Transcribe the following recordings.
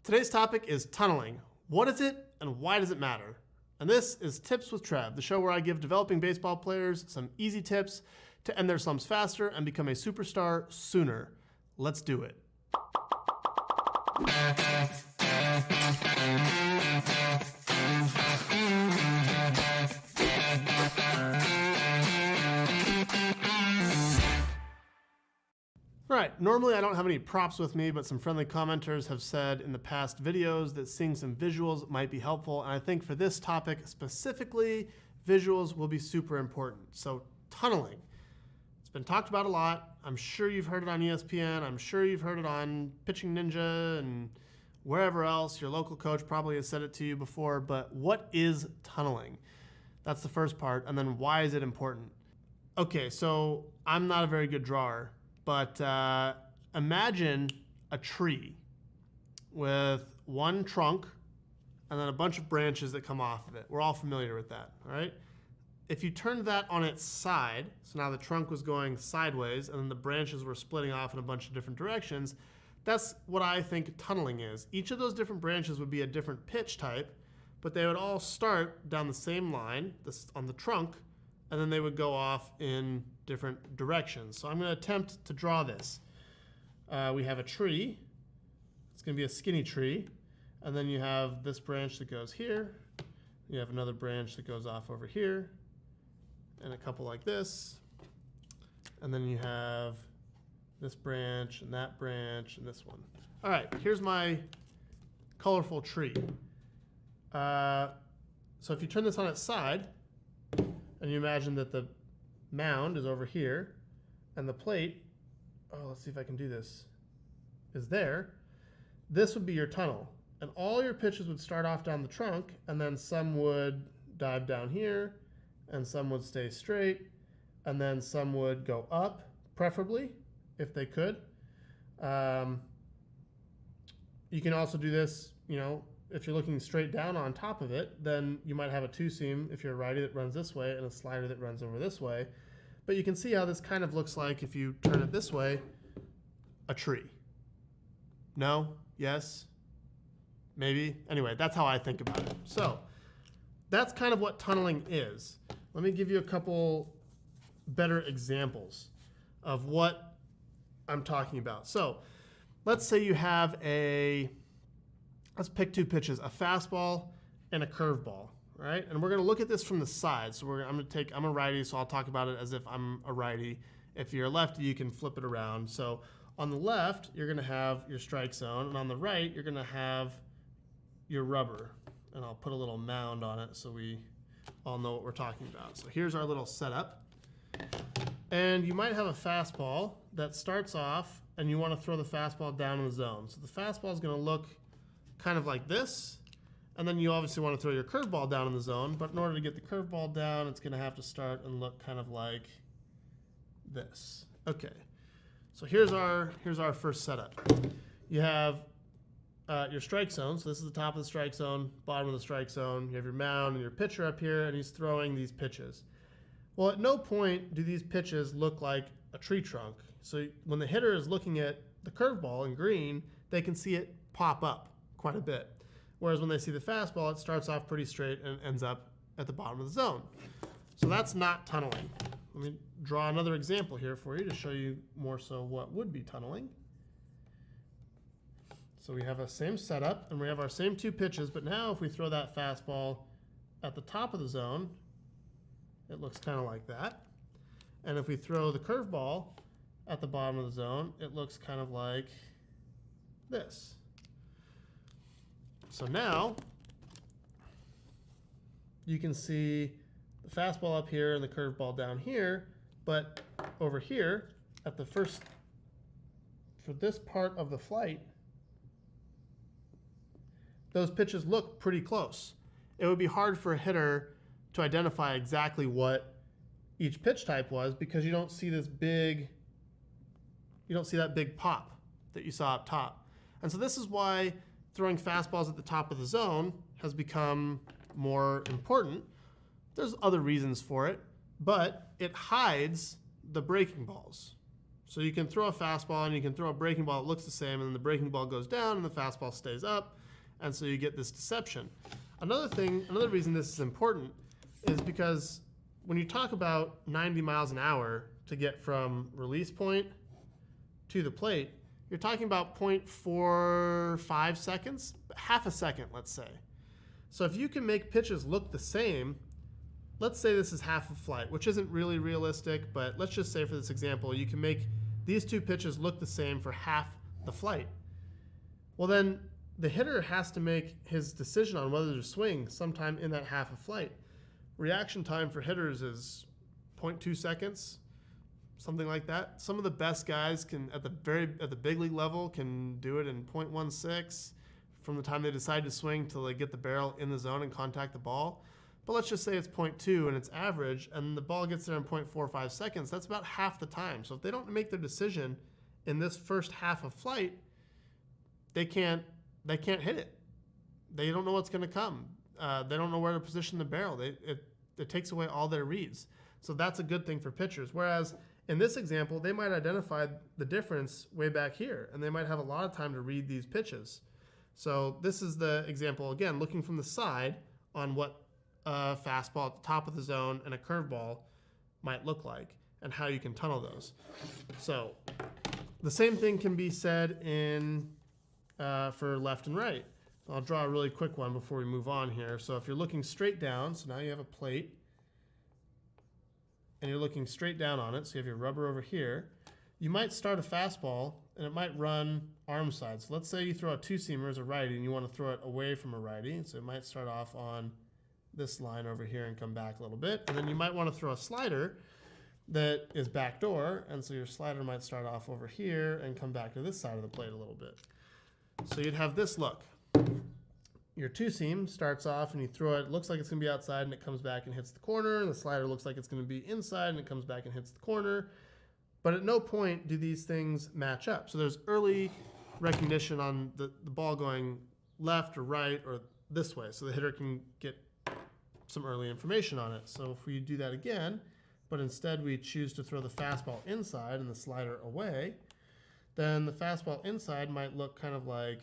Today's topic is tunneling. What is it and why does it matter? And this is Tips with Trev, the show where I give developing baseball players some easy tips to end their slumps faster and become a superstar sooner. Let's do it. All right, normally I don't have any props with me, but some friendly commenters have said in the past videos that seeing some visuals might be helpful. And I think for this topic specifically, visuals will be super important. So tunneling, it's been talked about a lot. I'm sure you've heard it on ESPN. I'm sure you've heard it on Pitching Ninja and wherever else. Your local coach probably has said it to you before, but what is tunneling? That's the first part. And then why is it important? Okay, so I'm not a very good drawer. But imagine a tree with one trunk and then a bunch of branches that come off of it. We're all familiar with that, all right? If you turned that on its side, so now the trunk was going sideways and then the branches were splitting off in a bunch of different directions, that's what I think tunneling is. Each of those different branches would be a different pitch type, but they would all start down the same line on the trunk, and then they would go off in different directions. So I'm going to attempt to draw this. We have a tree. It's going to be a skinny tree. And then you have this branch that goes here. You have another branch that goes off over here. And a couple like this. And then you have this branch and that branch and this one. All right, here's my colorful tree. So if you turn this on its side, and you imagine that the mound is over here, and the plate, let's see if I can do this, is there. This would be your tunnel. And all your pitches would start off down the trunk, and then some would dive down here, and some would stay straight, and then some would go up, preferably, if they could. You can also do this, if you're looking straight down on top of it, then you might have a two-seam if you're a righty that runs this way and a slider that runs over this way. But you can see how this kind of looks like, if you turn it this way, a tree. No? Yes? Maybe? Anyway, that's how I think about it. So that's kind of what tunneling is. Let me give you a couple better examples of what I'm talking about. So let's say you have let's pick two pitches, a fastball and a curveball, right? And we're going to look at this from the side. So I'm a righty, so I'll talk about it as if I'm a righty. If you're a lefty, you can flip it around. So on the left, you're going to have your strike zone, and on the right, you're going to have your rubber. And I'll put a little mound on it so we all know what we're talking about. So here's our little setup. And you might have a fastball that starts off, and you want to throw the fastball down in the zone. So the fastball is going to look kind of like this, and then you obviously want to throw your curveball down in the zone, but in order to get the curveball down, it's going to have to start and look kind of like this. Okay, so here's our first setup. You have your strike zone, so this is the top of the strike zone, bottom of the strike zone. You have your mound and your pitcher up here, and he's throwing these pitches. Well, at no point do these pitches look like a tree trunk. So when the hitter is looking at the curveball in green, they can see it pop up quite a bit. Whereas when they see the fastball, it starts off pretty straight and ends up at the bottom of the zone. So that's not tunneling. Let me draw another example here for you to show you more so what would be tunneling. So we have a same setup and we have our same two pitches, but now if we throw that fastball at the top of the zone, it looks kind of like that. And if we throw the curveball at the bottom of the zone, it looks kind of like this. So now you can see the fastball up here and the curveball down here, but over here at the for this part of the flight, those pitches look pretty close. It would be hard for a hitter to identify exactly what each pitch type was because you don't see that big pop that you saw up top. And so this is why throwing fastballs at the top of the zone has become more important. There's other reasons for it, but it hides the breaking balls. So you can throw a fastball and you can throw a breaking ball that looks the same, and then the breaking ball goes down and the fastball stays up, and so you get this deception. Another reason this is important is because when you talk about 90 miles an hour to get from release point to the plate, you're talking about 0.45 seconds, half a second, let's say. So if you can make pitches look the same, let's say this is half a flight, which isn't really realistic, but let's just say for this example, you can make these two pitches look the same for half the flight. Well, then the hitter has to make his decision on whether to swing sometime in that half a flight. Reaction time for hitters is 0.2 seconds, something like that. Some of the best guys can, at the big league level, can do it in 0.16 from the time they decide to swing till they get the barrel in the zone and contact the ball. But let's just say it's 0.2 and it's average, and the ball gets there in 0.45 seconds. That's about half the time. So if they don't make their decision in this first half of flight, they can't hit it. They don't know what's going to come. They don't know where to position the barrel. It takes away all their reads. So that's a good thing for pitchers. Whereas in this example, they might identify the difference way back here, and they might have a lot of time to read these pitches. So this is the example, again, looking from the side on what a fastball at the top of the zone and a curveball might look like and how you can tunnel those. So the same thing can be said in for left and right. I'll draw a really quick one before we move on here. So if you're looking straight down, so now you have a plate, and you're looking straight down on it, so you have your rubber over here, you might start a fastball, and it might run arm side. So let's say you throw a two-seamer as a righty, and you want to throw it away from a righty, so it might start off on this line over here and come back a little bit. And then you might want to throw a slider that is backdoor, and so your slider might start off over here and come back to this side of the plate a little bit. So you'd have this look. Your two-seam starts off and you throw it, looks like it's going to be outside and it comes back and hits the corner, and the slider looks like it's going to be inside and it comes back and hits the corner. But at no point do these things match up. So there's early recognition on the ball going left or right or this way, so the hitter can get some early information on it. So if we do that again, but instead we choose to throw the fastball inside and the slider away, then the fastball inside might look kind of like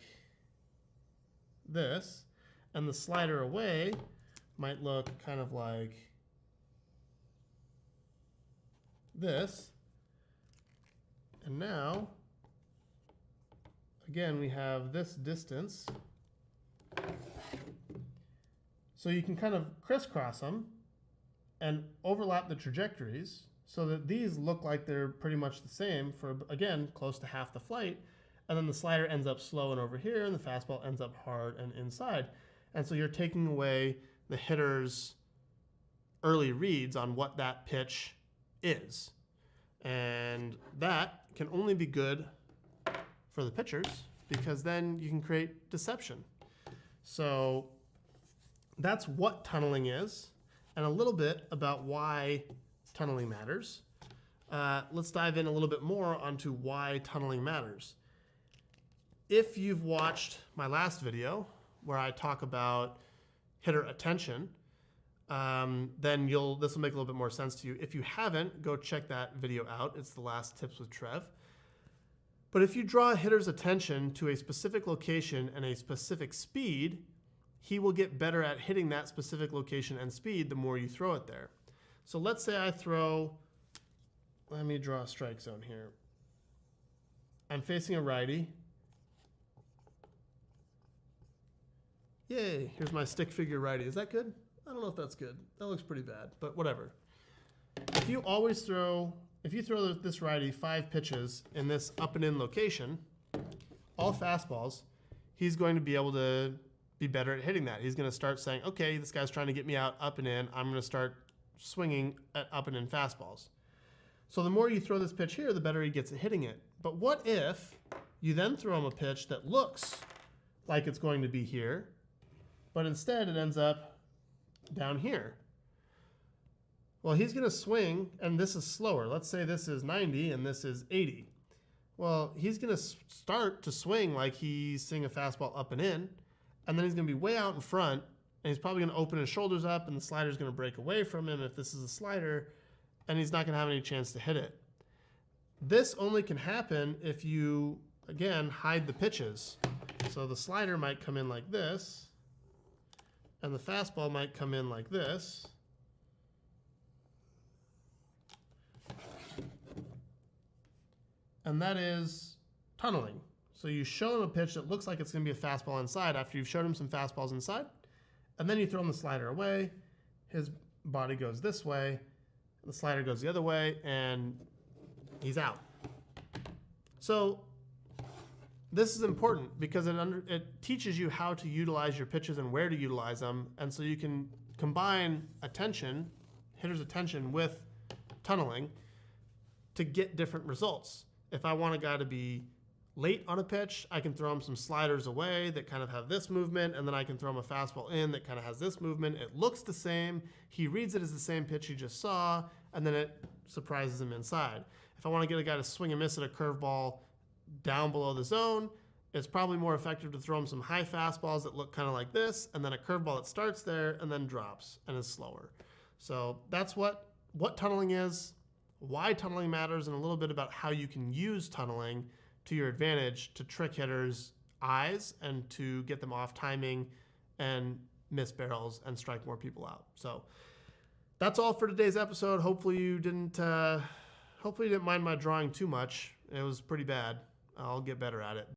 this, and the slider away might look kind of like this. And now, again, we have this distance. So you can kind of crisscross them and overlap the trajectories so that these look like they're pretty much the same for, again, close to half the flight. And then the slider ends up slow and over here, and the fastball ends up hard and inside. And so you're taking away the hitter's early reads on what that pitch is. And that can only be good for the pitchers, because then you can create deception. So that's what tunneling is, and a little bit about why tunneling matters. Let's dive in a little bit more onto why tunneling matters. If you've watched my last video where I talk about hitter attention, then this will make a little bit more sense to you. If you haven't, go check that video out. It's the last tips with Trev. But if you draw a hitter's attention to a specific location and a specific speed, he will get better at hitting that specific location and speed the more you throw it there. So let's say I throw, let me draw a strike zone here. I'm facing a righty. Yay, here's my stick figure righty. Is that good? I don't know if that's good. That looks pretty bad, but whatever. If you throw this righty 5 pitches in this up and in location, all fastballs, he's going to be able to be better at hitting that. He's going to start saying, okay, this guy's trying to get me out up and in. I'm going to start swinging at up and in fastballs. So the more you throw this pitch here, the better he gets at hitting it. But what if you then throw him a pitch that looks like it's going to be here, but instead it ends up down here? Well, he's going to swing, and this is slower. Let's say this is 90 and this is 80. Well, he's going to start to swing like he's seeing a fastball up and in, and then he's going to be way out in front, and he's probably going to open his shoulders up, and the slider's going to break away from him if this is a slider, and he's not going to have any chance to hit it. This only can happen if you, again, hide the pitches. So the slider might come in like this, and the fastball might come in like this. And that is tunneling. So you show him a pitch that looks like it's going to be a fastball inside after you've shown him some fastballs inside, and then you throw him the slider away. His body goes this way, the slider goes the other way, and he's out. So this is important because it teaches you how to utilize your pitches and where to utilize them, and so you can combine attention, hitter's attention, with tunneling to get different results. If I want a guy to be late on a pitch, I can throw him some sliders away that kind of have this movement, and then I can throw him a fastball in that kind of has this movement. It looks the same. He reads it as the same pitch he just saw, and then it surprises him inside. If I want to get a guy to swing and miss at a curveball down below the zone, it's probably more effective to throw him some high fastballs that look kind of like this, and then a curveball that starts there and then drops and is slower. So that's what tunneling is, why tunneling matters, and a little bit about how you can use tunneling to your advantage to trick hitters' eyes and to get them off timing and miss barrels and strike more people out. So that's all for today's episode. Hopefully you didn't mind my drawing too much. It was pretty bad. I'll get better at it.